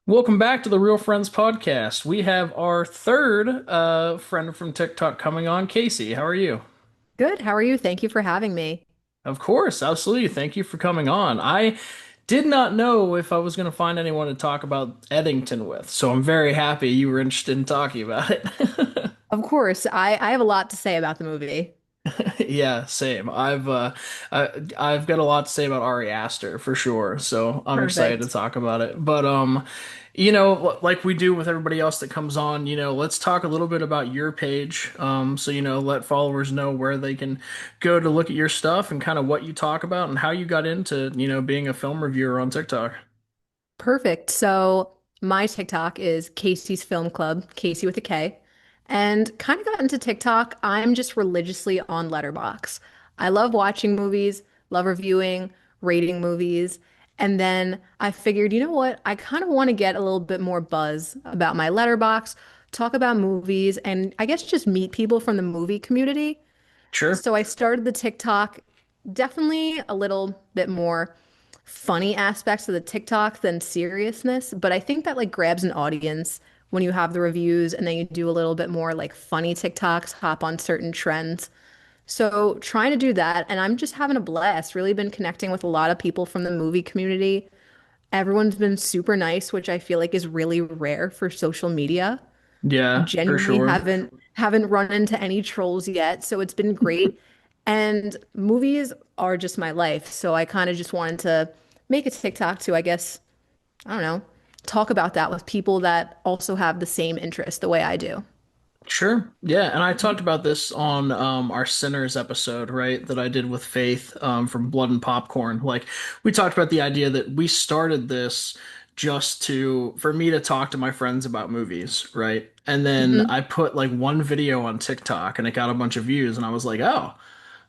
Welcome back to the Real Friends podcast. We have our third friend from TikTok coming on, Casey. How are you? Good. How are you? Thank you for having me. Of course, absolutely. Thank you for coming on. I did not know if I was going to find anyone to talk about Eddington with, so I'm very happy you were interested in talking about it. Of course, I have a lot to say about the movie. Yeah, same. I've got a lot to say about Ari Aster for sure, so I'm excited to Perfect. talk about it. But like we do with everybody else that comes on, let's talk a little bit about your page. So let followers know where they can go to look at your stuff and kind of what you talk about and how you got into, being a film reviewer on TikTok. Perfect. So my TikTok is Casey's Film Club, Casey with a K, and kind of got into TikTok. I'm just religiously on Letterbox. I love watching movies, love reviewing, rating movies. And then I figured, you know what? I kind of want to get a little bit more buzz about my Letterbox, talk about movies, and I guess just meet people from the movie community. Sure. So I started the TikTok, definitely a little bit more funny aspects of the TikTok than seriousness, but I think that like grabs an audience when you have the reviews and then you do a little bit more like funny TikToks, hop on certain trends. So trying to do that, and I'm just having a blast. Really been connecting with a lot of people from the movie community. Everyone's been super nice, which I feel like is really rare for social media. Yeah, for Genuinely sure. haven't run into any trolls yet, so it's been great. And movies are just my life, so I kind of just wanted to make a TikTok to, I guess, I don't know, talk about that with people that also have the same interest the way I do. Sure. Yeah, and I talked about this on our Sinners episode, right, that I did with Faith from Blood and Popcorn. Like we talked about the idea that we started this just to for me to talk to my friends about movies, right? And then Hmm. I put like one video on TikTok and it got a bunch of views and I was like, "Oh,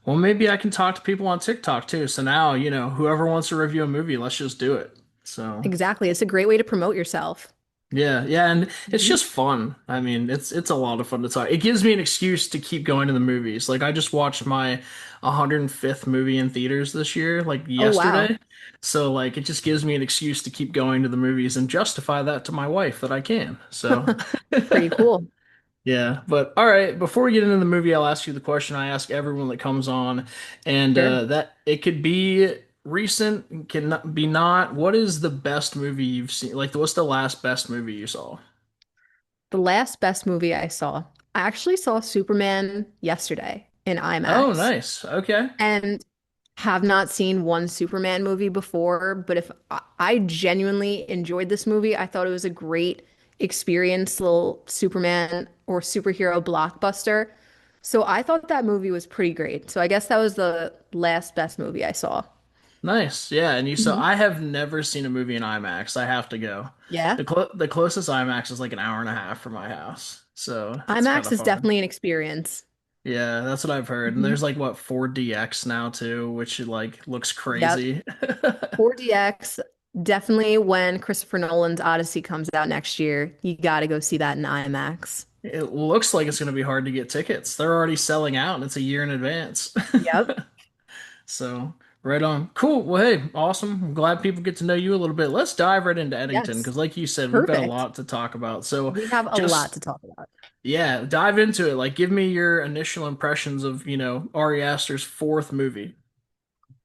well maybe I can talk to people on TikTok too." So now, whoever wants to review a movie, let's just do it. So Exactly. It's a great way to promote yourself. yeah, yeah, and it's Mhm. just fun. I mean, it's a lot of fun to talk. It gives me an excuse to keep going to the movies. Like I just watched my 105th movie in theaters this year, like Oh, wow. yesterday. So like it just gives me an excuse to keep going to the movies and justify that to my wife that I can. So Pretty cool. yeah, but all right, before we get into the movie, I'll ask you the question I ask everyone that comes on, and Sure. that it could be recent, can be not. What is the best movie you've seen? Like, what's the last best movie you saw? The last best movie I saw, I actually saw Superman yesterday in Oh, IMAX. nice. Okay. And have not seen one Superman movie before, but if I genuinely enjoyed this movie, I thought it was a great experience, little Superman or superhero blockbuster. So I thought that movie was pretty great. So I guess that was the last best movie I saw. Nice. Yeah, and you saw Mhm. I have never seen a movie in IMAX. I have to go. Yeah. The closest IMAX is like an hour and a half from my house. So, it's kind IMAX of is far. definitely an experience. Yeah, that's what I've heard. And Mhm. there's like what 4DX now too, which like looks Yep. crazy. 4DX, definitely when Christopher Nolan's Odyssey comes out next year, you got to go see that in IMAX. It looks like it's going to be hard to get tickets. They're already selling out and it's a year in advance. Yep. So, right on. Cool. Well, hey, awesome. I'm glad people get to know you a little bit. Let's dive right into Eddington Yes. because, like you said, we've got a Perfect. lot to talk about. So, We have a lot just to talk about. yeah, dive into it. Like, give me your initial impressions of, Ari Aster's fourth movie.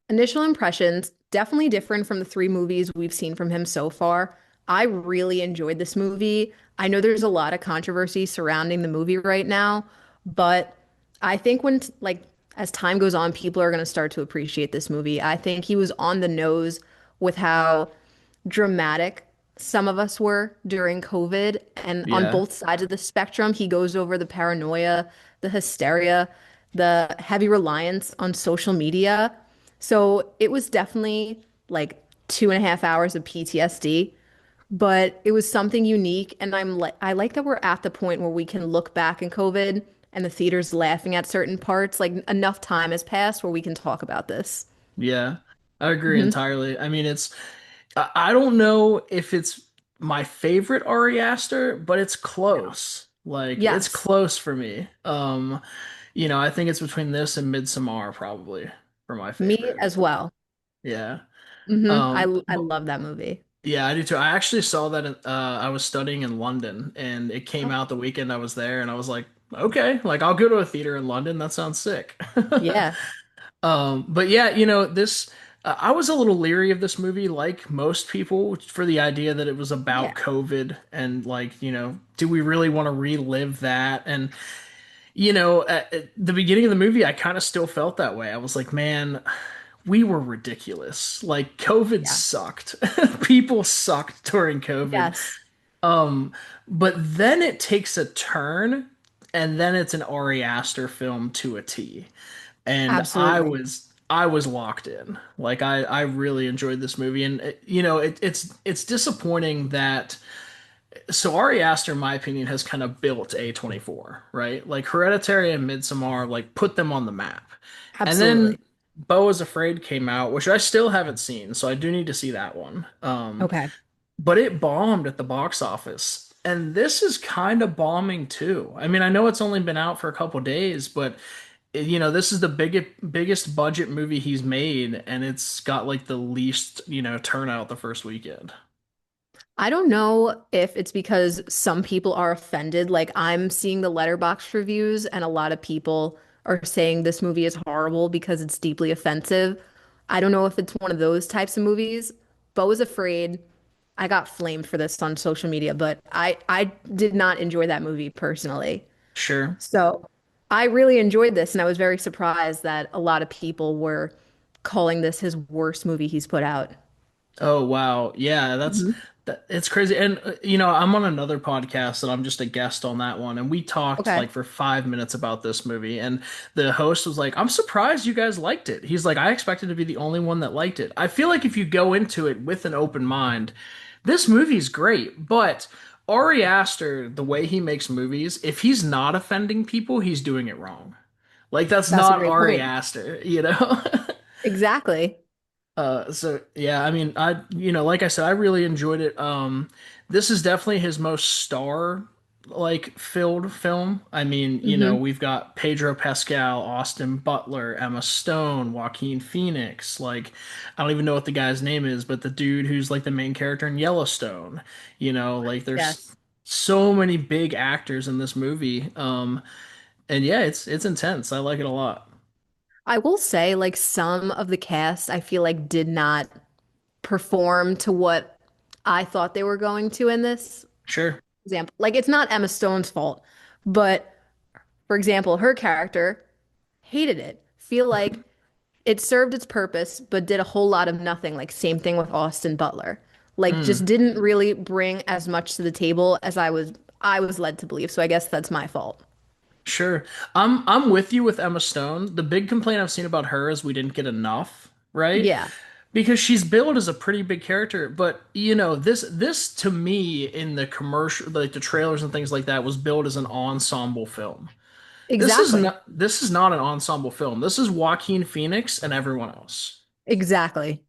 Initial impressions, definitely different from the three movies we've seen from him so far. I really enjoyed this movie. I know there's a lot of controversy surrounding the movie right now, but I think when like as time goes on, people are going to start to appreciate this movie. I think he was on the nose with how dramatic some of us were during COVID. And on Yeah. both sides of the spectrum, he goes over the paranoia, the hysteria, the heavy reliance on social media. So it was definitely like 2.5 hours of PTSD, but it was something unique. And I like that we're at the point where we can look back in COVID and the theater's laughing at certain parts. Like enough time has passed where we can talk about this. Yeah. I agree Hmm. entirely. I mean, I don't know if it's my favorite Ari Aster, but it's Yeah. close. Like, it's Yes, close for me. I think it's between this and Midsommar probably for my me favorite. as well. Yeah. Hmm. Um, I but love that movie. Yeah, I do too. I actually saw that I was studying in London and it came Oh, out the weekend I was there and I was like, okay, like I'll go to a theater in London. That sounds sick. yeah, But yeah, you know, this I was a little leery of this movie, like most people, for the idea that it was yeah, about COVID and like, you know, do we really want to relive that? And you know, at the beginning of the movie, I kind of still felt that way. I was like, man, we were ridiculous. Like COVID yeah. sucked. People sucked during COVID. Yes, But then it takes a turn, and then it's an Ari Aster film to a T. And absolutely. I was locked in. Like I really enjoyed this movie, and you know it's disappointing that so Ari Aster, in my opinion, has kind of built A24, right? Like Hereditary and Midsommar, like put them on the map. And then Absolutely. Beau is Afraid came out, which I still haven't seen, so I do need to see that one. Okay. But it bombed at the box office. And this is kind of bombing too. I mean, I know it's only been out for a couple days, but you know, this is the biggest budget movie he's made, and it's got like the least, you know, turnout the first weekend. I don't know if it's because some people are offended. Like I'm seeing the letterbox reviews, and a lot of people are saying this movie is horrible because it's deeply offensive. I don't know if it's one of those types of movies. Beau was afraid. I got flamed for this on social media, but I did not enjoy that movie personally. Sure. So I really enjoyed this, and I was very surprised that a lot of people were calling this his worst movie he's put out. Oh wow. Yeah, Mhm. it's crazy. And you know, I'm on another podcast and I'm just a guest on that one and we talked Okay. like for 5 minutes about this movie and the host was like, "I'm surprised you guys liked it." He's like, "I expected to be the only one that liked it." I feel like if you go into it with an open mind, this movie's great, but Ari Aster, the way he makes movies, if he's not offending people, he's doing it wrong. Like that's That's a not great Ari point. Aster, you know? Exactly. So yeah, I mean, you know, like I said, I really enjoyed it. This is definitely his most star like filled film. I mean, you know, Hmm. we've got Pedro Pascal, Austin Butler, Emma Stone, Joaquin Phoenix. Like, I don't even know what the guy's name is, but the dude who's like the main character in Yellowstone. You know, like there's Yes. so many big actors in this movie. And yeah, it's intense. I like it a lot. I will say, like, some of the cast, I feel like did not perform to what I thought they were going to in this Sure. example. Like, it's not Emma Stone's fault, but for example, her character hated it. Feel like it served its purpose, but did a whole lot of nothing. Like, same thing with Austin Butler. Like, just Mm. didn't really bring as much to the table as I was led to believe. So I guess that's my fault. Sure. I'm with you with Emma Stone. The big complaint I've seen about her is we didn't get enough, right? Yeah, Because she's billed as a pretty big character, but you know, this to me in the commercial like the trailers and things like that was billed as an ensemble film. exactly. This is not an ensemble film. This is Joaquin Phoenix and everyone else. Exactly.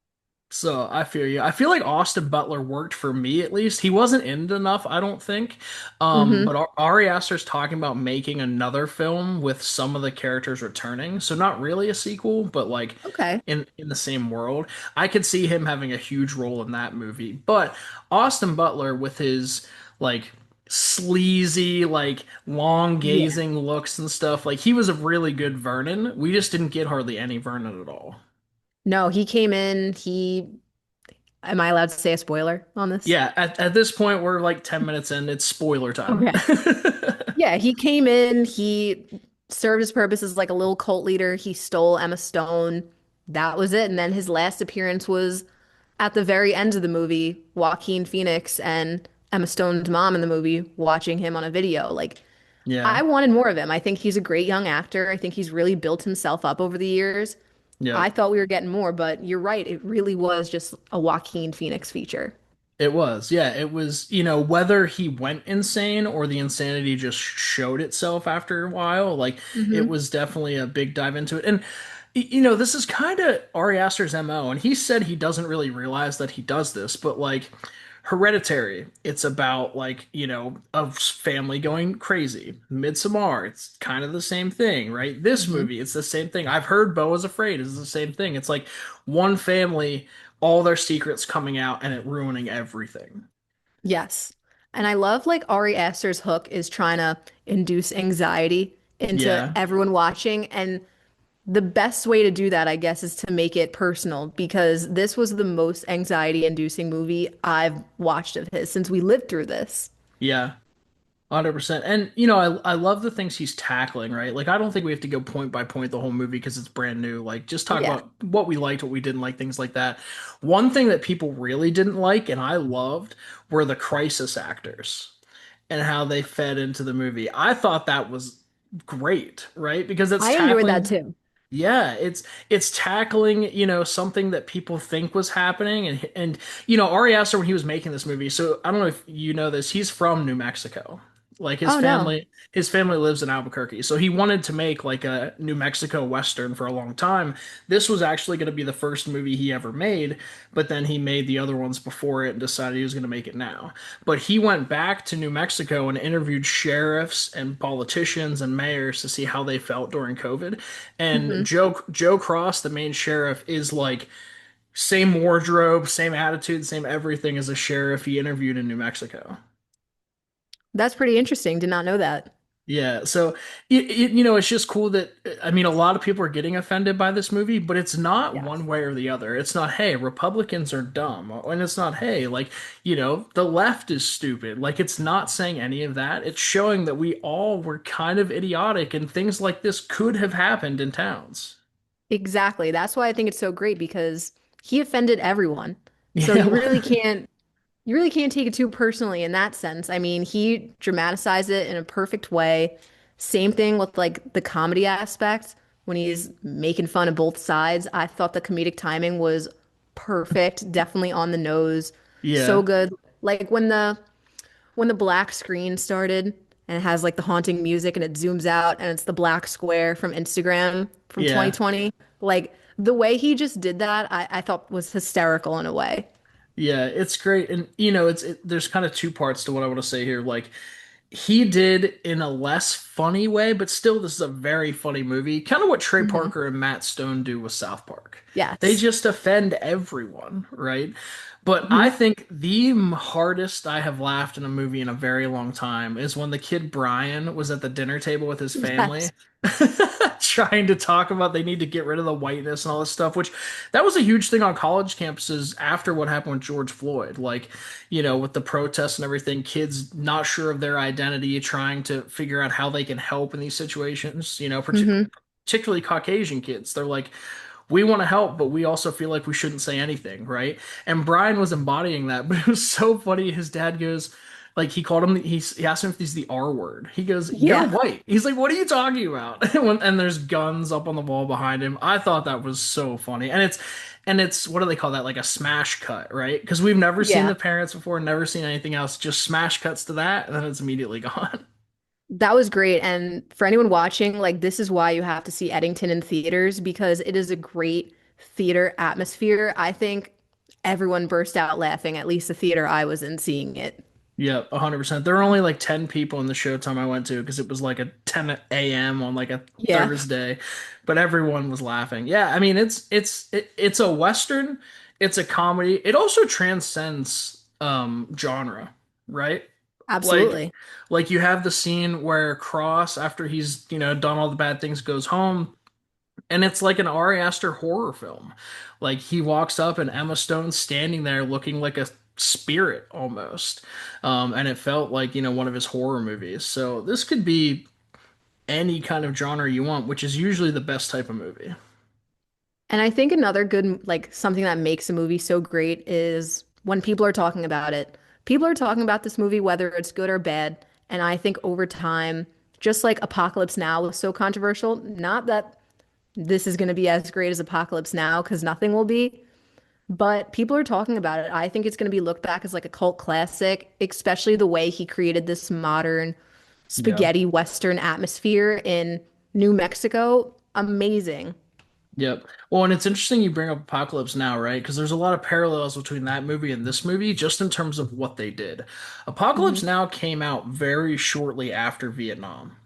So I feel you. I feel like Austin Butler worked for me at least. He wasn't in it enough, I don't think. Hmm. But Ari Aster's talking about making another film with some of the characters returning. So not really a sequel, but like Okay. in the same world. I could see him having a huge role in that movie. But Austin Butler with his like sleazy, like long Yeah. gazing looks and stuff, like he was a really good Vernon. We just didn't get hardly any Vernon at all. No, he came in. Am I allowed to say a spoiler on this? Yeah, at this point, we're like 10 minutes in. It's spoiler time. Okay. Yeah, he came in. He served his purpose as like a little cult leader. He stole Emma Stone. That was it. And then his last appearance was at the very end of the movie, Joaquin Phoenix and Emma Stone's mom in the movie watching him on a video. Like, Yeah, I wanted more of him. I think he's a great young actor. I think he's really built himself up over the years. yeah. I thought we were getting more, but you're right. It really was just a Joaquin Phoenix feature. It was. Yeah, it was, you know, whether he went insane or the insanity just showed itself after a while, like it Hmm. was definitely a big dive into it. And you know, this is kind of Ari Aster's MO, and he said he doesn't really realize that he does this, but like Hereditary, it's about like, you know, a family going crazy. Midsommar, it's kind of the same thing, right? This Hmm. movie, it's the same thing. I've heard Beau is Afraid is the same thing. It's like one family all their secrets coming out and it ruining everything. Yes. And I love like Ari Aster's hook is trying to induce anxiety into Yeah. everyone watching. And the best way to do that, I guess, is to make it personal because this was the most anxiety inducing movie I've watched of his since we lived through this. Yeah. 100%. And I love the things he's tackling, right? Like I don't think we have to go point by point the whole movie because it's brand new. Like just talk Yeah. about what we liked, what we didn't like, things like that. One thing that people really didn't like and I loved were the crisis actors and how they fed into the movie. I thought that was great, right? Because it's I enjoyed that tackling too. yeah, it's tackling, something that people think was happening and Ari Aster when he was making this movie. So I don't know if you know this, he's from New Mexico. Like Oh no. his family lives in Albuquerque. So he wanted to make like a New Mexico Western for a long time. This was actually going to be the first movie he ever made, but then he made the other ones before it and decided he was going to make it now. But he went back to New Mexico and interviewed sheriffs and politicians and mayors to see how they felt during COVID. And Hmm. Joe Cross, the main sheriff, is like same wardrobe, same attitude, same everything as a sheriff he interviewed in New Mexico. That's pretty interesting. Did not know that. Yeah, so it's just cool that I mean a lot of people are getting offended by this movie, but it's not Yes. one way or the other. It's not, hey, Republicans are dumb, and it's not, hey, like, the left is stupid. Like it's not saying any of that. It's showing that we all were kind of idiotic and things like this could have happened in towns. Exactly. That's why I think it's so great because he offended everyone. So Yeah, you really can't take it too personally in that sense. I mean, he dramatized it in a perfect way. Same thing with like the comedy aspect when he's making fun of both sides. I thought the comedic timing was perfect, definitely on the nose. So yeah, good. Like when the black screen started and it has like the haunting music and it zooms out and it's the black square from Instagram from yeah. 2020. Like the way he just did that, I thought was hysterical in a way. Yeah, it's great. And there's kind of two parts to what I want to say here. Like he did in a less funny way, but still this is a very funny movie. Kind of what Trey Hmm. Parker and Matt Stone do with South Park. They Yes. just offend everyone, right? But I Hmm. think the hardest I have laughed in a movie in a very long time is when the kid Brian was at the dinner table with his Yes. family, trying to talk about they need to get rid of the whiteness and all this stuff, which that was a huge thing on college campuses after what happened with George Floyd. Like, with the protests and everything, kids not sure of their identity, trying to figure out how they can help in these situations, Hmm. particularly Caucasian kids. They're like, we want to help, but we also feel like we shouldn't say anything, right? And Brian was embodying that, but it was so funny. His dad goes, like, he called him, he asked him if he's the R word. He goes, "You're Yeah. white." He's like, "What are you talking about?" And there's guns up on the wall behind him. I thought that was so funny. And it's what do they call that? Like a smash cut, right? Because we've never seen Yeah. the parents before, never seen anything else. Just smash cuts to that, and then it's immediately gone. That was great. And for anyone watching, like this is why you have to see Eddington in theaters because it is a great theater atmosphere. I think everyone burst out laughing, at least the theater I was in seeing it. Yeah, 100%. There were only like 10 people in the showtime I went to because it was like a 10 a.m. on like a Yeah, Thursday, but everyone was laughing. Yeah, I mean it's a Western, it's a comedy. It also transcends genre, right? Like absolutely. like you have the scene where Cross, after he's, done all the bad things, goes home. And it's like an Ari Aster horror film. Like he walks up and Emma Stone's standing there looking like a spirit almost. And it felt like, one of his horror movies. So this could be any kind of genre you want, which is usually the best type of movie. And I think another good, like something that makes a movie so great is when people are talking about it. People are talking about this movie, whether it's good or bad. And I think over time, just like Apocalypse Now was so controversial, not that this is going to be as great as Apocalypse Now, because nothing will be, but people are talking about it. I think it's going to be looked back as like a cult classic, especially the way he created this modern Yeah. spaghetti Western atmosphere in New Mexico. Amazing. Yep. Well, and it's interesting you bring up Apocalypse Now, right? Because there's a lot of parallels between that movie and this movie, just in terms of what they did. Mhm. Apocalypse Now came out very shortly after Vietnam.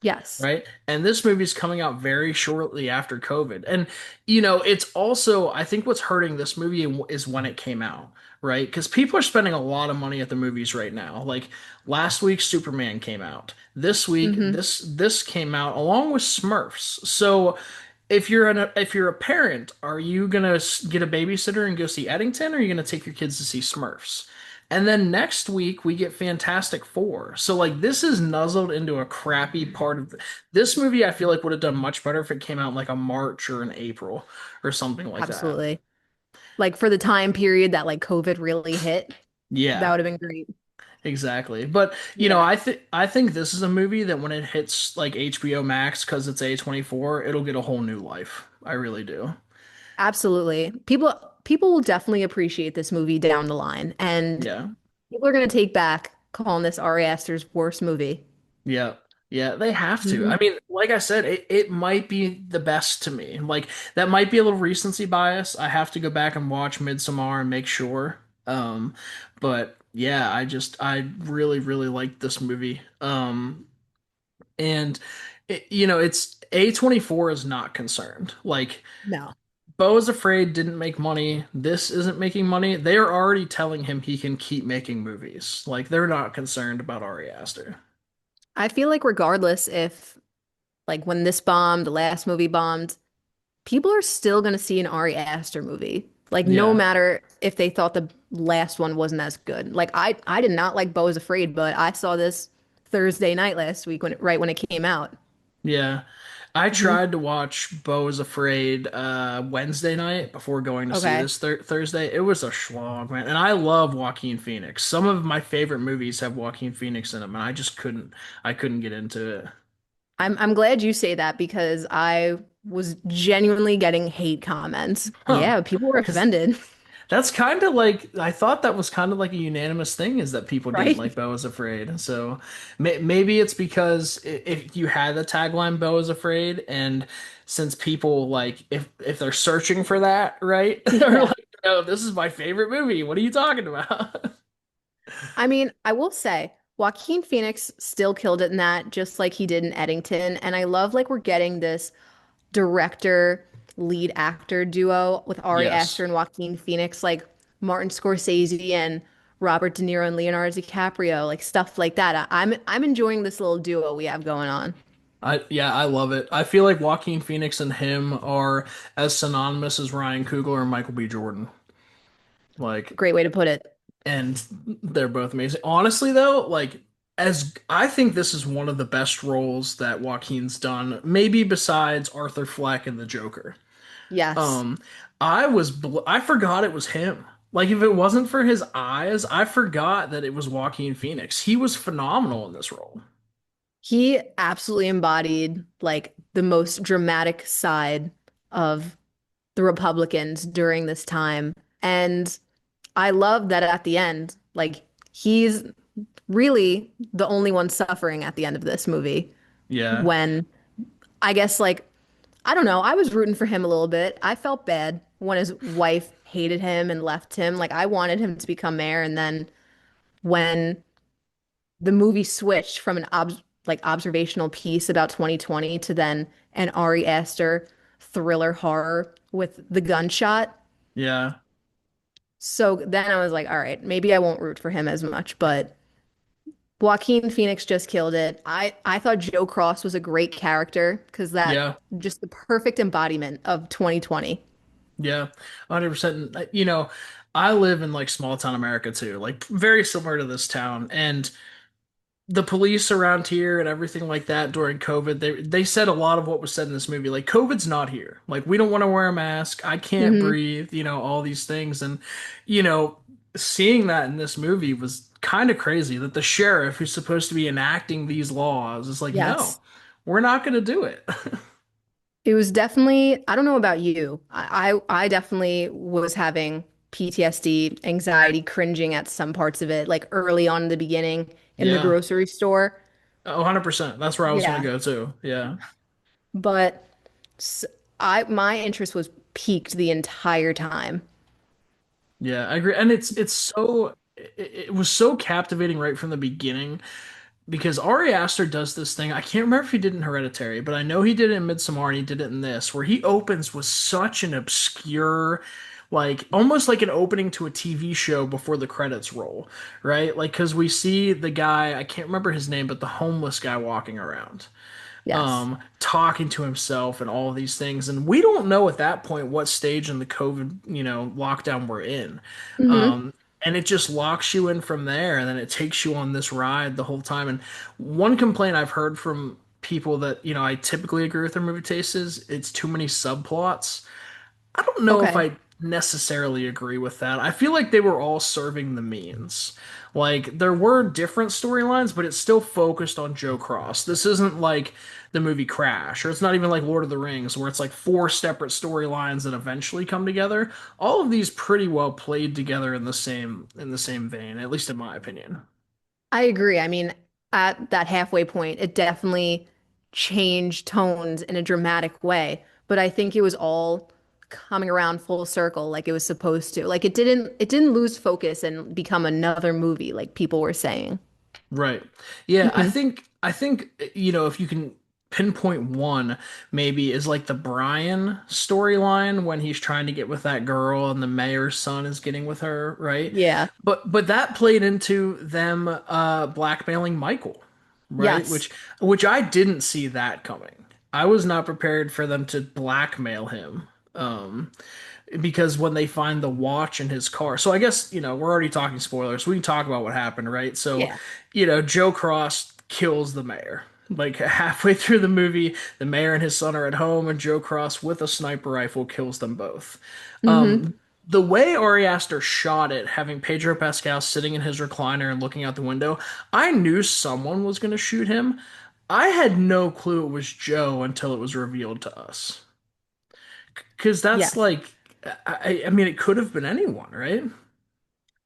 Yes. right? And this movie's coming out very shortly after COVID. And, it's also, I think what's hurting this movie is when it came out, right? Because people are spending a lot of money at the movies right now. Like last week, Superman came out. This week, Hmm. this came out along with Smurfs. So if you're a parent, are you gonna get a babysitter and go see Eddington, or are you gonna take your kids to see Smurfs? And then next week we get Fantastic Four. So like this is nuzzled into a crappy part of this movie. I feel like would have done much better if it came out in like a March or an April or something like that. Absolutely. Like for the time period that like COVID really hit, that Yeah, would have been great. exactly. But Yeah, I think this is a movie that when it hits like HBO Max because it's A24, it'll get a whole new life. I really do. absolutely. People will definitely appreciate this movie down the line, and Yeah. people are gonna take back calling this Ari Aster's worst movie. Yeah. Yeah, they have to. I Hmm. mean, like I said, it might be the best to me. Like that might be a little recency bias. I have to go back and watch Midsommar and make sure. But yeah, I really, really like this movie. And it's A24 is not concerned. Like No. Beau is Afraid didn't make money. This isn't making money. They are already telling him he can keep making movies. Like they're not concerned about Ari Aster. I feel like regardless if like when this bombed, the last movie bombed, people are still gonna see an Ari Aster movie. Like no Yeah. matter if they thought the last one wasn't as good. Like I did not like Beau is Afraid, but I saw this Thursday night last week right when it came out. Yeah. I Hmm. tried to watch Beau is Afraid Wednesday night before going to see Okay. this Thursday. It was a slog, man. And I love Joaquin Phoenix. Some of my favorite movies have Joaquin Phoenix in them, and I couldn't get into it. I'm glad you say that because I was genuinely getting hate comments. Huh. Yeah, people were Because offended, that's kind of like I thought that was kind of like a unanimous thing is that people didn't like right? Beau is Afraid. So maybe it's because if you had the tagline Beau is Afraid, and since people like if they're searching for that, right? They're Yeah. like, "Oh, this is my favorite movie. What are you talking about?" I mean, I will say Joaquin Phoenix still killed it in that, just like he did in Eddington. And I love like we're getting this director lead actor duo with Ari Aster Yes. and Joaquin Phoenix, like Martin Scorsese and Robert De Niro and Leonardo DiCaprio, like stuff like that. I'm enjoying this little duo we have going on. I love it. I feel like Joaquin Phoenix and him are as synonymous as Ryan Coogler and Michael B. Jordan. Like Great way to put it. and they're both amazing. Honestly, though, like as I think this is one of the best roles that Joaquin's done, maybe besides Arthur Fleck and the Joker. Yes. Um, I forgot it was him. Like if it wasn't for his eyes, I forgot that it was Joaquin Phoenix. He was phenomenal in this role. He absolutely embodied like the most dramatic side of the Republicans during this time. And I love that at the end, like he's really the only one suffering at the end of this movie. Yeah, When I guess like I don't know, I was rooting for him a little bit. I felt bad when his wife hated him and left him. Like I wanted him to become mayor, and then when the movie switched from an observational piece about 2020 to then an Ari Aster thriller horror with the gunshot. yeah, So then I was like, all right, maybe I won't root for him as much, but Joaquin Phoenix just killed it. I thought Joe Cross was a great character because that yeah. just the perfect embodiment of 2020. Yeah, 100%. I live in like small town America too, like very similar to this town. And the police around here and everything like that during COVID, they said a lot of what was said in this movie. Like COVID's not here. Like we don't want to wear a mask. I can't Hmm. breathe, all these things. And you know, seeing that in this movie was kind of crazy that the sheriff who's supposed to be enacting these laws is like, no, Yes. we're not going to do it. It was definitely, I don't know about you. I definitely was having PTSD, anxiety, cringing at some parts of it, like early on in the beginning in the Yeah. grocery store. Oh, 100%. That's where I was going to Yeah. go too. Yeah. But s- my interest was peaked the entire time. Yeah, I agree. And it was so captivating right from the beginning because Ari Aster does this thing. I can't remember if he did it in Hereditary, but I know he did it in Midsommar and he did it in this, where he opens with such an obscure, like almost like an opening to a TV show before the credits roll, right? Like, because we see the guy, I can't remember his name, but the homeless guy walking around, Yes. talking to himself and all of these things. And we don't know at that point what stage in the COVID, lockdown we're in. Hmm. And it just locks you in from there, and then it takes you on this ride the whole time. And one complaint I've heard from people that, I typically agree with their movie taste is it's too many subplots. I don't know if Okay. I necessarily agree with that. I feel like they were all serving the means. Like there were different storylines, but it's still focused on Joe Cross. This isn't like the movie Crash, or it's not even like Lord of the Rings, where it's like four separate storylines that eventually come together. All of these pretty well played together in the same vein, at least in my opinion. I agree. I mean, at that halfway point, it definitely changed tones in a dramatic way, but I think it was all coming around full circle like it was supposed to. Like it didn't lose focus and become another movie like people were saying. Right. Yeah, I Mhm. think I think if you can pinpoint one maybe is like the Brian storyline when he's trying to get with that girl and the mayor's son is getting with her, right? Yeah. But that played into them blackmailing Michael, right? Yes. Which I didn't see that coming. I was not prepared for them to blackmail him. Because when they find the watch in his car. So I guess, we're already talking spoilers. We can talk about what happened, right? So, Yeah. Joe Cross kills the mayor. Like halfway through the movie, the mayor and his son are at home, and Joe Cross with a sniper rifle kills them both. Hmm. The way Ari Aster shot it, having Pedro Pascal sitting in his recliner and looking out the window, I knew someone was going to shoot him. I had no clue it was Joe until it was revealed to us. Because that's Yes. like, I mean, it could have been anyone, right?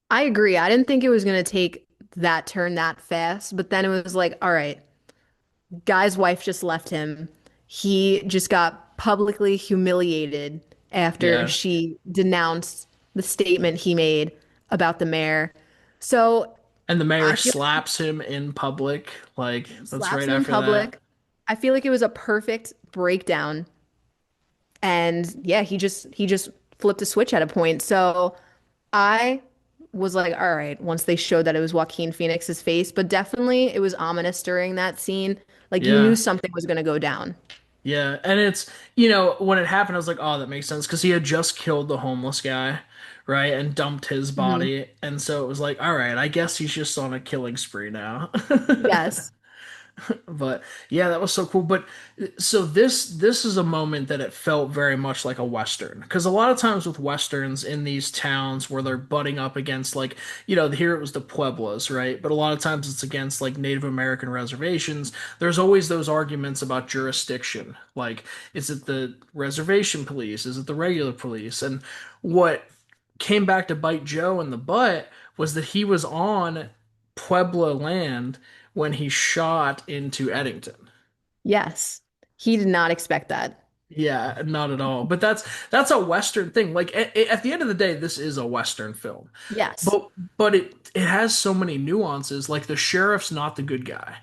I agree. I didn't think it was going to take that turn that fast, but then it was like, all right, guy's wife just left him. He just got publicly humiliated after Yeah. she denounced the statement he made about the mayor. So And the mayor I feel like slaps him in public. Like, he that's slaps right him in after that. public. I feel like it was a perfect breakdown. And yeah, he just flipped a switch at a point. So I was like, all right, once they showed that it was Joaquin Phoenix's face, but definitely it was ominous during that scene. Like you knew Yeah. something was going to go down. Yeah. And it's, when it happened, I was like, oh, that makes sense. Because he had just killed the homeless guy, right? And dumped his Hmm. body. And so it was like, all right, I guess he's just on a killing spree now. Yes. But yeah, that was so cool. But so this is a moment that it felt very much like a Western. Because a lot of times with Westerns in these towns where they're butting up against like, here it was the Pueblos, right? But a lot of times it's against like Native American reservations. There's always those arguments about jurisdiction. Like, is it the reservation police? Is it the regular police? And what came back to bite Joe in the butt was that he was on Pueblo land when he shot into Eddington. Yes. He did not expect that. Yeah, not at all. But that's a Western thing. Like at the end of the day, this is a Western film. Yes. But it has so many nuances. Like the sheriff's not the good guy.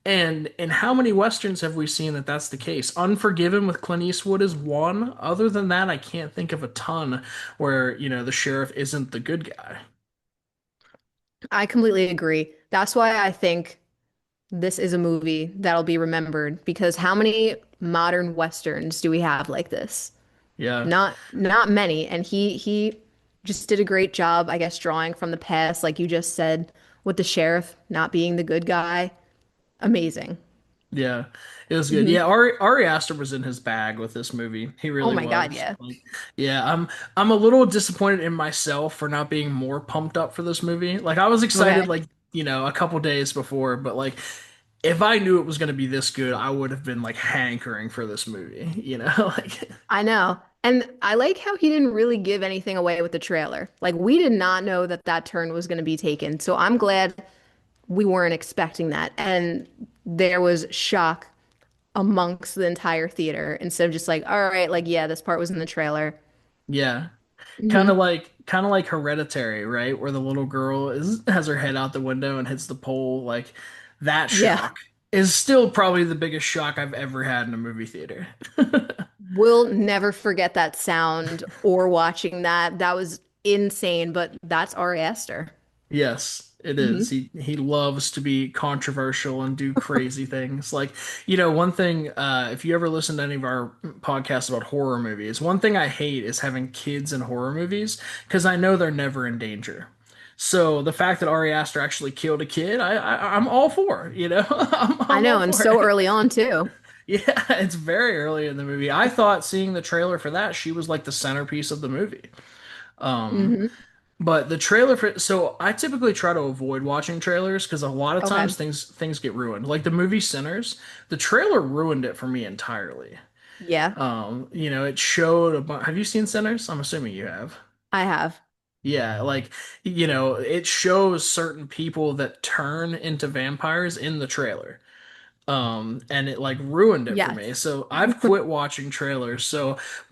And in how many Westerns have we seen that that's the case? Unforgiven with Clint Eastwood is one. Other than that, I can't think of a ton where, the sheriff isn't the good guy. I completely agree. That's why I think this is a movie that'll be remembered because how many modern westerns do we have like this? Yeah. Not many. And he just did a great job, I guess, drawing from the past, like you just said, with the sheriff not being the good guy. Amazing. Yeah, it was good. Hmm. Yeah, Ari Aster was in his bag with this movie. He Oh really my God, was. yeah. Like, yeah, I'm a little disappointed in myself for not being more pumped up for this movie. Like I was excited Okay. like, a couple days before, but like if I knew it was going to be this good, I would have been like hankering for this movie. Like I know. And I like how he didn't really give anything away with the trailer. Like we did not know that that turn was going to be taken. So I'm glad we weren't expecting that. And there was shock amongst the entire theater instead of just like, all right, like, yeah, this part was in the trailer. yeah. Kind of Hmm. like kind of like Hereditary, right? Where the little girl is has her head out the window and hits the pole like That Yeah. shock is still probably the biggest shock I've ever had in a movie theater. We'll never forget that sound or watching that. That was insane, but that's Ari Aster. Yes, it is. Hmm. He loves to be controversial and do crazy things. Like, one thing, if you ever listen to any of our podcasts about horror movies, one thing I hate is having kids in horror movies because I know they're never in danger. So the fact that Ari Aster actually killed a kid, I'm all for, I I'm all know, and for so it. early on too. Yeah, it's very early in the movie. I thought seeing the trailer for that, she was like the centerpiece of the movie. Um, Hmm. but the trailer for so I typically try to avoid watching trailers because a lot of times Okay. things get ruined. Like the movie Sinners, the trailer ruined it for me entirely. Yeah, It showed have you seen Sinners? I'm assuming you have. I have. Yeah, like, it shows certain people that turn into vampires in the trailer. And it like ruined it for me. Yes. So I've quit watching trailers.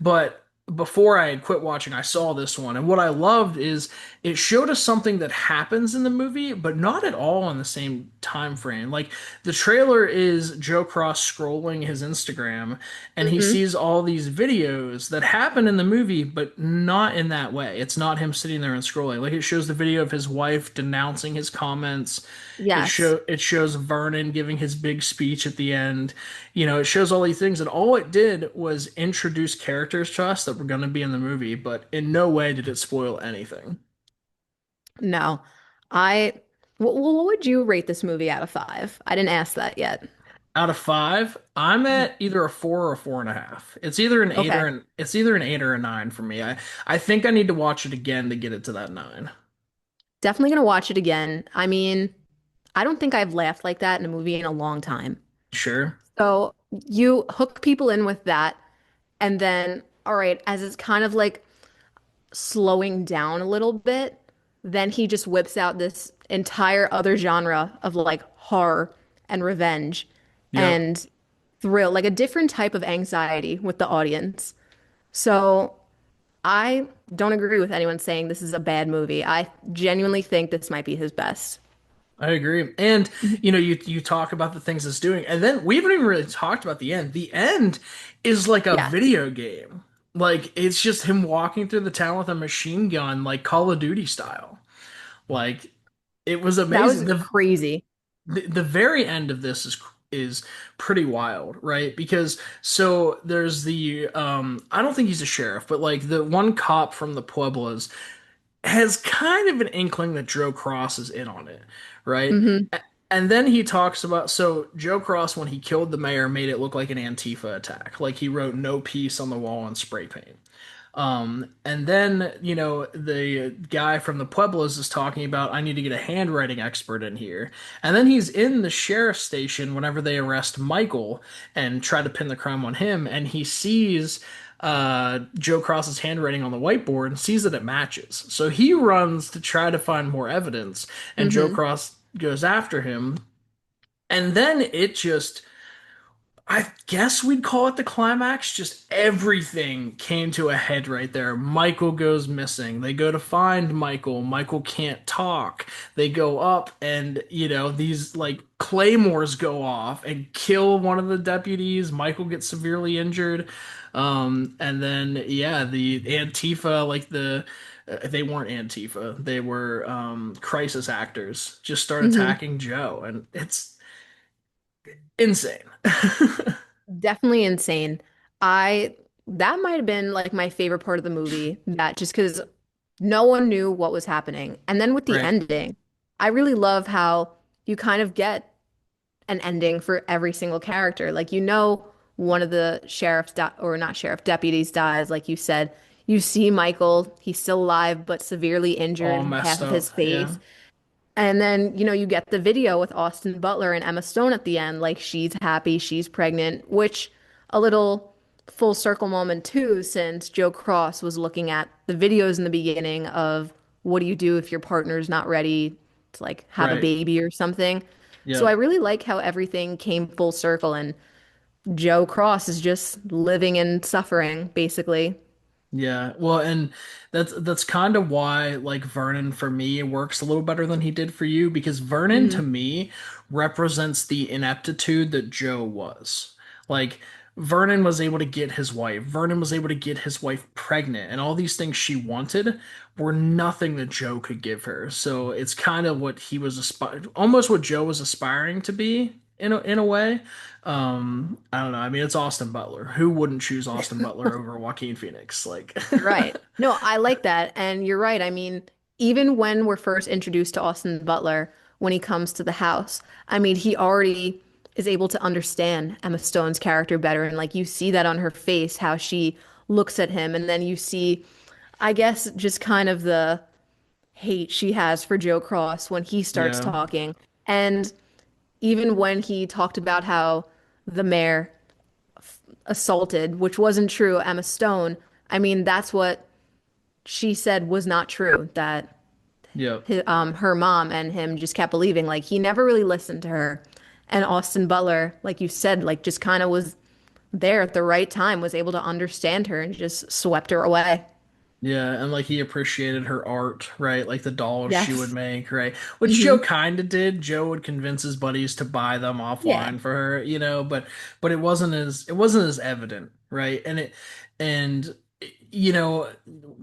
But before I had quit watching, I saw this one, and what I loved is it showed us something that happens in the movie, but not at all in the same time frame. Like the trailer is Joe Cross scrolling his Instagram, and he Hmm. sees all these videos that happen in the movie, but not in that way. It's not him sitting there and scrolling. Like it shows the video of his wife denouncing his comments. Yes. It shows Vernon giving his big speech at the end. It shows all these things, and all it did was introduce characters to us that were going to be in the movie, but in no way did it spoil anything. No. I, what would you rate this movie out of five? I didn't ask that yet. Out of five, I'm at either a 4 or a 4.5. Okay. It's either an 8 or a 9 for me. I think I need to watch it again to get it to that 9. Definitely gonna watch it again. I mean, I don't think I've laughed like that in a movie in a long time. Sure. So you hook people in with that, and then, all right, as it's kind of like slowing down a little bit, then he just whips out this entire other genre of like horror and revenge Yep. and thrill, like a different type of anxiety with the audience. So I don't agree with anyone saying this is a bad movie. I genuinely think this might be his best. I agree. And Mhm. you talk about the things it's doing, and then we haven't even really talked about the end. The end is like a Yes, video game. Like it's just him walking through the town with a machine gun, like Call of Duty style. Like it was that amazing. was crazy. The very end of this is pretty wild, right? Because so there's the I don't think he's a sheriff, but like the one cop from the Pueblos has kind of an inkling that Joe Cross is in on it, right? Hmm. And then he talks about so Joe Cross, when he killed the mayor, made it look like an Antifa attack. Like he wrote "No Peace" on the wall in spray paint. And then, the guy from the Pueblos is talking about, I need to get a handwriting expert in here. And then he's in the sheriff's station whenever they arrest Michael and try to pin the crime on him. And he sees Joe Cross's handwriting on the whiteboard and sees that it matches. So he runs to try to find more evidence, and Joe Hmm. Cross goes after him. And then it just I guess we'd call it the climax. Just everything came to a head right there. Michael goes missing. They go to find Michael. Michael can't talk. They go up and, these like claymores go off and kill one of the deputies. Michael gets severely injured. And then, yeah, the Antifa, like they weren't Antifa. They were crisis actors, just start Hmm. attacking Joe. And it's insane. Definitely insane. I That might have been like my favorite part of the movie, that just because no one knew what was happening. And then with the Right. ending, I really love how you kind of get an ending for every single character. Like one of the sheriff's or not sheriff deputies dies, like you said. You see Michael, he's still alive but severely All injured, half messed of up. his Yeah. face. And then, you get the video with Austin Butler and Emma Stone at the end, like she's happy, she's pregnant, which a little full circle moment too, since Joe Cross was looking at the videos in the beginning of what do you do if your partner's not ready to like have a Right. baby or something. So I Yep. really like how everything came full circle and Joe Cross is just living and suffering, basically. Yeah, well, and that's kind of why like Vernon for me works a little better than he did for you because Vernon to Hmm. me represents the ineptitude that Joe was. Like Vernon was able to get his wife, Vernon was able to get his wife pregnant, and all these things she wanted were nothing that Joe could give her. So it's kind of what he was almost what Joe was aspiring to be in a way. I don't know. I mean, it's Austin Butler. Who wouldn't choose Austin Butler over Joaquin Phoenix? Like, Right. No, I like that. And you're right. I mean, even when we're first introduced to Austin Butler, when he comes to the house, I mean, he already is able to understand Emma Stone's character better. And like you see that on her face, how she looks at him. And then you see, I guess, just kind of the hate she has for Joe Cross when he starts yeah, talking. And even when he talked about how the mayor assaulted, which wasn't true, Emma Stone, I mean, that's what she said was not true, that yeah, her mom and him just kept believing. Like he never really listened to her. And Austin Butler, like you said, like just kind of was there at the right time, was able to understand her and just swept her away. yeah. And like he appreciated her art, right? Like the dolls she would Yes. make, right? Which Joe Hmm. kind of did. Joe would convince his buddies to buy them Yeah. offline for her, but it wasn't as evident, right? And you know,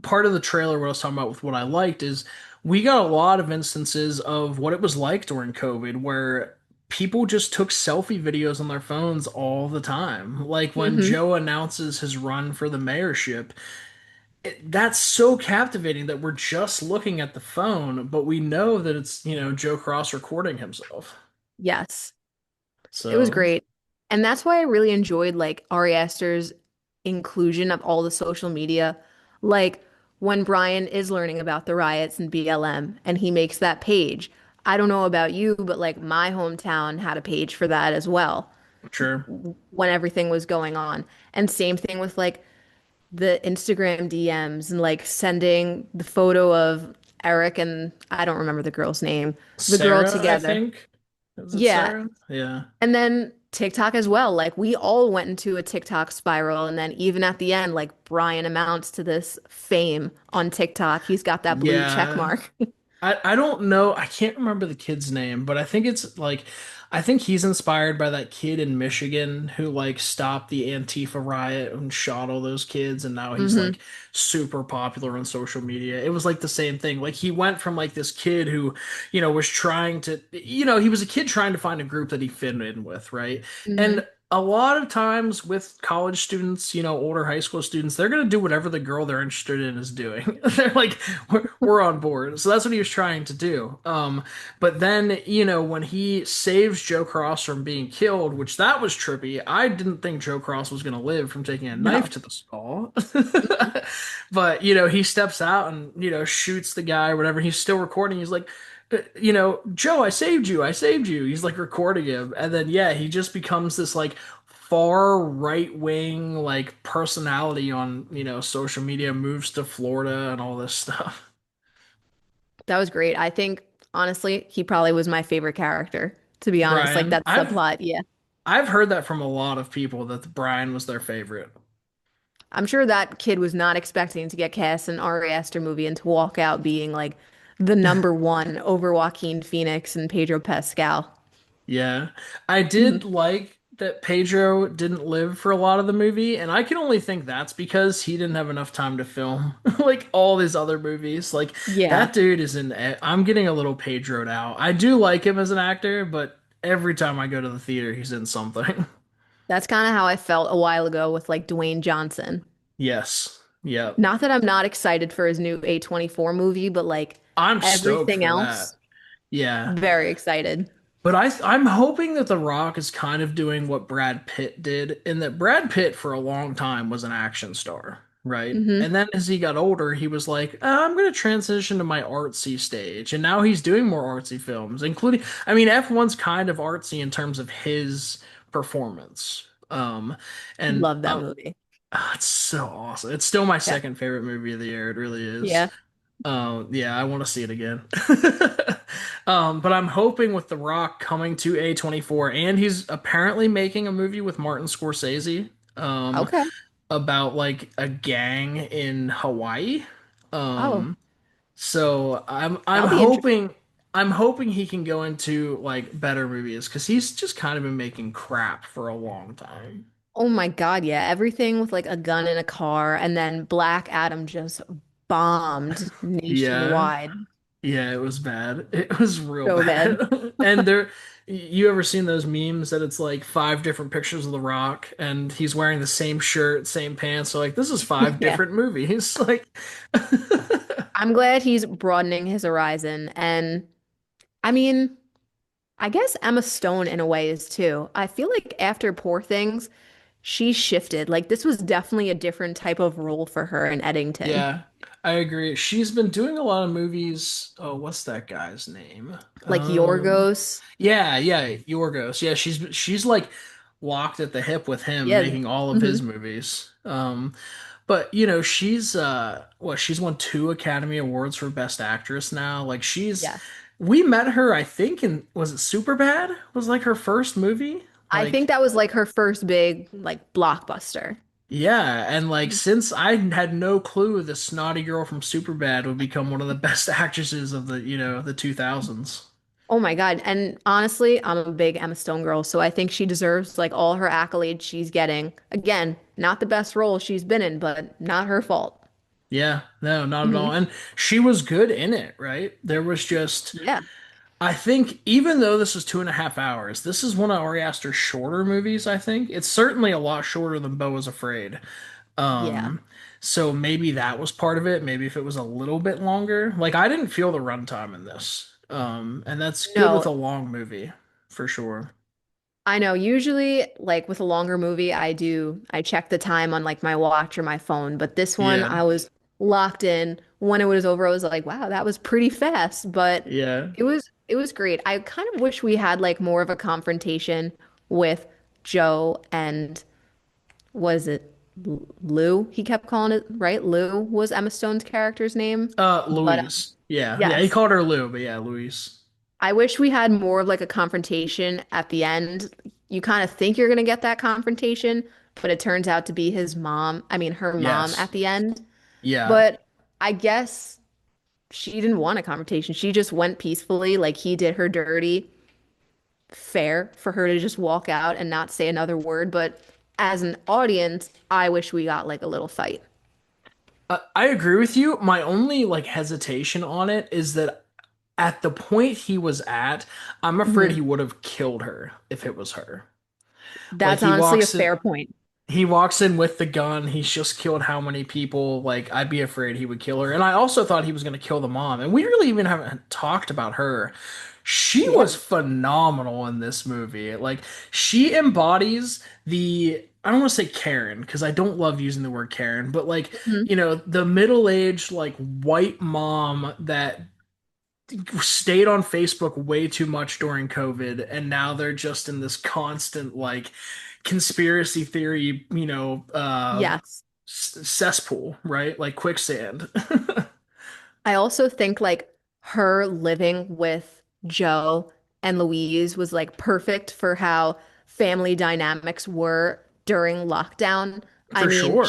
part of the trailer what I was talking about with what I liked is we got a lot of instances of what it was like during COVID where people just took selfie videos on their phones all the time. Like when Hmm. Joe announces his run for the mayorship, that's so captivating that we're just looking at the phone, but we know that it's, Joe Cross recording himself. Yes. It was So, great. And that's why I really enjoyed like Ari Aster's inclusion of all the social media. Like when Brian is learning about the riots and BLM and he makes that page. I don't know about you, but like my hometown had a page for that as well sure. when everything was going on. And same thing with like the Instagram DMs and like sending the photo of Eric and I don't remember the girl's name, the girl Sarah, I together. think. Is it Yeah, Sarah? Yeah. and then TikTok as well. Like we all went into a TikTok spiral. And then even at the end, like Brian amounts to this fame on TikTok. He's got that blue check Yeah. mark. I don't know. I can't remember the kid's name, but I think he's inspired by that kid in Michigan who like stopped the Antifa riot and shot all those kids, and now he's Hmm. like super popular on social media. It was like the same thing. Like he went from like this kid who, was trying to, he was a kid trying to find a group that he fit in with, right? Hmm. And a lot of times with college students, older high school students, they're going to do whatever the girl they're interested in is doing. They're like, we're on board. So that's what he was trying to do. But then, when he saves Joe Cross from being killed, which that was trippy. I didn't think Joe Cross was going to live from taking a knife No. to the skull. But, he steps out and, shoots the guy or whatever. He's still recording. He's like, Joe, I saved you. I saved you. He's like recording him. And then, yeah, he just becomes this like far right wing like personality on, social media, moves to Florida and all this stuff. That was great. I think, honestly, he probably was my favorite character, to be honest. Like Brian, that subplot. Yeah. I've heard that from a lot of people that Brian was their favorite. I'm sure that kid was not expecting to get cast in an Ari Aster movie and to walk out being like the number one over Joaquin Phoenix and Pedro Pascal. Yeah. I Hmm. did like that Pedro didn't live for a lot of the movie, and I can only think that's because he didn't have enough time to film like all these other movies. Like Yeah. that dude is in I'm getting a little Pedro'd out. I do like him as an actor, but every time I go to the theater, he's in something. That's kind of how I felt a while ago with like Dwayne Johnson. Yes. Yep. Not that I'm not excited for his new A24 movie, but like I'm stoked everything for that. else, Yeah. very excited. But I'm hoping that The Rock is kind of doing what Brad Pitt did, in that Brad Pitt for a long time was an action star, right? Hmm. And then as he got older, he was like, I'm going to transition to my artsy stage. And now he's doing more artsy films, including, I mean, F1's kind of artsy in terms of his performance. And Love that movie. it's so awesome. It's still my Yeah. second favorite movie of the year. It really is. Yeah. Yeah, I want to see it again. But I'm hoping with The Rock coming to A24, and he's apparently making a movie with Martin Scorsese. Um, Okay. about like a gang in Hawaii. Oh, Um, so that'll be interesting. I'm hoping he can go into like better movies because he's just kind of been making crap for a long time. Oh my God, yeah. Everything with like a gun in a car, and then Black Adam just bombed Yeah. nationwide. Yeah, it was bad. It was real So bad. bad. And you ever seen those memes that it's like five different pictures of The Rock and he's wearing the same shirt, same pants. So like this is five Yeah. different movies. Like I'm glad he's broadening his horizon. And I mean, I guess Emma Stone in a way is too. I feel like after Poor Things, she shifted. Like this was definitely a different type of role for her in Eddington. yeah, I agree. She's been doing a lot of movies. Oh, what's that guy's name? Like Um, Yorgos. yeah, Yorgos. Yeah, she's like locked at the hip with him Yeah. making all of his Hmm. movies. But she's she's won two Academy Awards for Best Actress now. Like Yes. we met her, I think, in was it Superbad? Was like her first movie? I think Like, that was like her first big like blockbuster. yeah, and like since I had no clue the snotty girl from Superbad would become one of the best actresses of the 2000s. Oh my God. And honestly, I'm a big Emma Stone girl, so I think she deserves like all her accolades she's getting. Again, not the best role she's been in, but not her fault. Yeah, no, not at all. Hmm. And she was good in it, right? There was just Yeah. I think even though this is 2.5 hours, this is one of Ari Aster's shorter movies, I think. It's certainly a lot shorter than Beau Was Afraid. Yeah. Um, so maybe that was part of it. Maybe if it was a little bit longer. Like I didn't feel the runtime in this. And that's good with No, a long movie, for sure. I know. Usually, like with a longer movie, I check the time on like my watch or my phone. But this one, Yeah. I was locked in. When it was over, I was like, wow, that was pretty fast. But Yeah. it was great. I kind of wish we had like more of a confrontation with Joe and was it Lou? He kept calling it, right? Lou was Emma Stone's character's name. But Louise. Yeah. Yeah, he yes. called her Lou, but yeah, Louise. I wish we had more of like a confrontation at the end. You kind of think you're going to get that confrontation, but it turns out to be his mom, I mean, her mom at Yes. the end. Yeah. But I guess she didn't want a confrontation. She just went peacefully, like he did her dirty. Fair for her to just walk out and not say another word. But as an audience, I wish we got like a little fight. I agree with you. My only like hesitation on it is that at the point he was at, I'm afraid Mhm. he would have killed her if it was her. Like That's honestly a fair point. he walks in with the gun. He's just killed how many people? Like I'd be afraid he would kill her. And I also thought he was going to kill the mom. And we really even haven't talked about her. She Yeah. was phenomenal in this movie. Like she embodies the I don't want to say Karen because I don't love using the word Karen, but like, Mhm. the middle-aged like white mom that stayed on Facebook way too much during COVID, and now they're just in this constant like conspiracy theory, Yes. cesspool, right? Like quicksand. I also think like her living with Joe and Louise was like perfect for how family dynamics were during lockdown. I For mean, sure.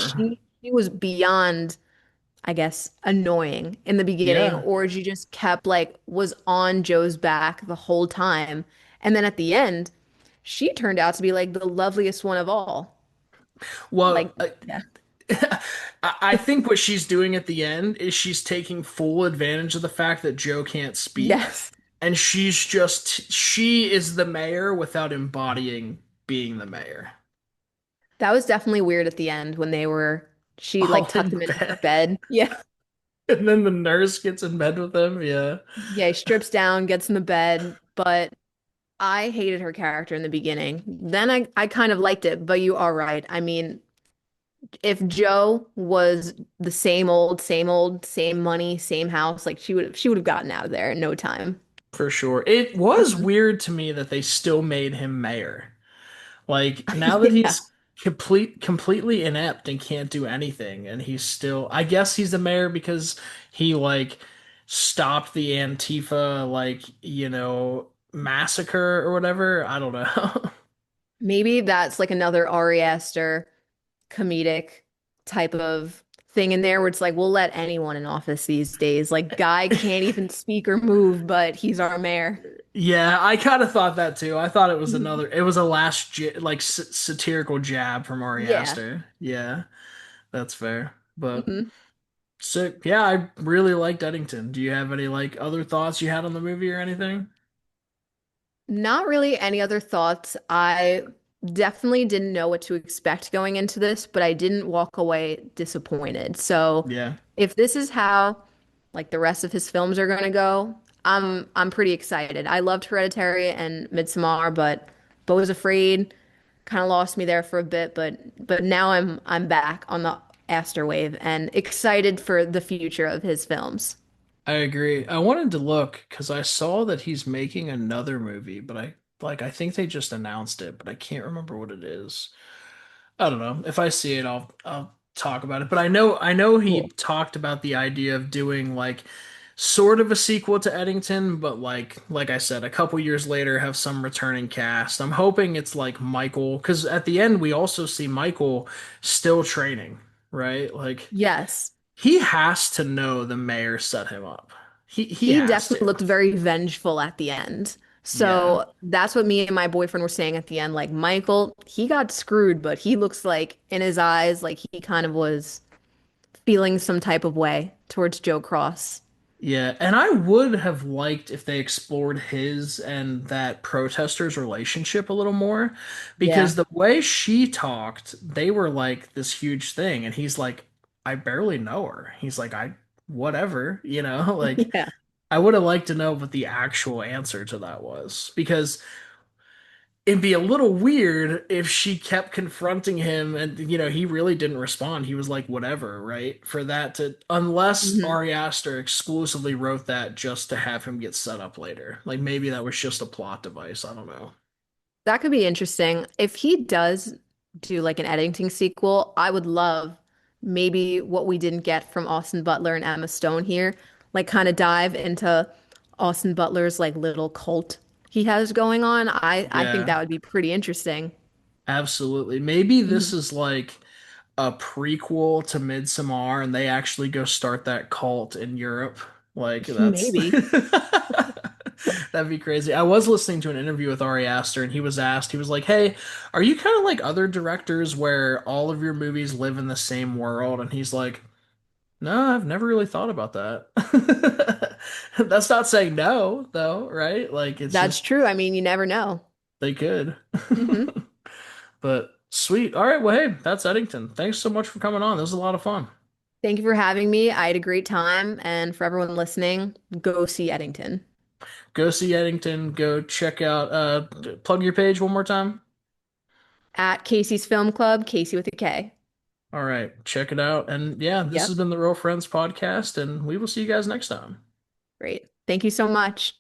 she was beyond, I guess, annoying in the beginning, Yeah. or she just kept like was on Joe's back the whole time. And then at the end, she turned out to be like the loveliest one of all. Well, Like, yeah. I think what she's doing at the end is she's taking full advantage of the fact that Joe can't speak, Yes. and she is the mayor without embodying being the mayor. That was definitely weird at the end when she like All tucked in him into her bed. bed. Yeah. And then the nurse gets in bed with him. Yeah, Yeah, he strips down, gets in the bed, but I hated her character in the beginning. Then I kind of liked it, but you are right. I mean, if Joe was the same old, same money, same house, like she would have gotten out of there in no time. for sure. It was Mhm. weird to me that they still made him mayor. Like now that Yeah. he's completely inept and can't do anything, and he's still, I guess he's the mayor because he like stopped the Antifa massacre or whatever. I don't know. Maybe that's like another Ari Aster comedic. type of thing in there where it's like we'll let anyone in office these days. Like guy can't even speak or move, but he's our mayor. Yeah, I kind of thought that too. I thought it was Mhm. another, it was a last like satirical jab from Ari Yeah. Aster. Yeah, that's fair. But hmm so yeah, I really liked Eddington. Do you have any like other thoughts you had on the movie or anything? Not really any other thoughts. I definitely didn't know what to expect going into this, but I didn't walk away disappointed. So Yeah. if this is how like the rest of his films are gonna go, I'm pretty excited. I loved Hereditary and Midsommar, but Was Afraid kind of lost me there for a bit, but now I'm back on the Aster wave and excited for the future of his films. I agree. I wanted to look because I saw that he's making another movie, but I think they just announced it, but I can't remember what it is. I don't know. If I see it, I'll talk about it. But I know he Cool. talked about the idea of doing like sort of a sequel to Eddington, but like I said, a couple years later have some returning cast. I'm hoping it's like Michael, because at the end we also see Michael still training, right? Like Yes. he has to know the mayor set him up. He He has definitely to. looked very vengeful at the end. Yeah. So that's what me and my boyfriend were saying at the end. Like, Michael, he got screwed, but he looks like in his eyes, like he kind of was feeling some type of way towards Joe Cross. Yeah, and I would have liked if they explored his and that protester's relationship a little more because Yeah. the way she talked, they were like this huge thing, and he's like, I barely know her. He's like, whatever, like Yeah. I would have liked to know what the actual answer to that was because it'd be a little weird if she kept confronting him and he really didn't respond. He was like whatever, right? For that to unless Mhm. Ari Aster exclusively wrote that just to have him get set up later. Like maybe that was just a plot device. I don't know. That could be interesting. If he does do like an Eddington sequel, I would love maybe what we didn't get from Austin Butler and Emma Stone here, like kind of dive into Austin Butler's like little cult he has going on. I think Yeah, that would be pretty interesting. absolutely. Maybe this Mhm. is like a prequel to Midsommar and they actually go start that cult in Europe. Like that's Maybe. that'd be crazy. I was listening to an interview with Ari Aster and he was asked, he was like, "Hey, are you kind of like other directors where all of your movies live in the same world?" And he's like, "No, I've never really thought about that." That's not saying no, though, right? Like it's That's just true. I mean, you never know. they could. hmm But sweet. All right, well, hey, that's Eddington. Thanks so much for coming on. This was a lot of fun. Thank you for having me. I had a great time. And for everyone listening, go see Eddington Go see Eddington. Go check out plug your page one more time. at Casey's Film Club, Casey with a K. All right, check it out. And yeah, this Yep. has been the Real Friends podcast, and we will see you guys next time. Great. Thank you so much.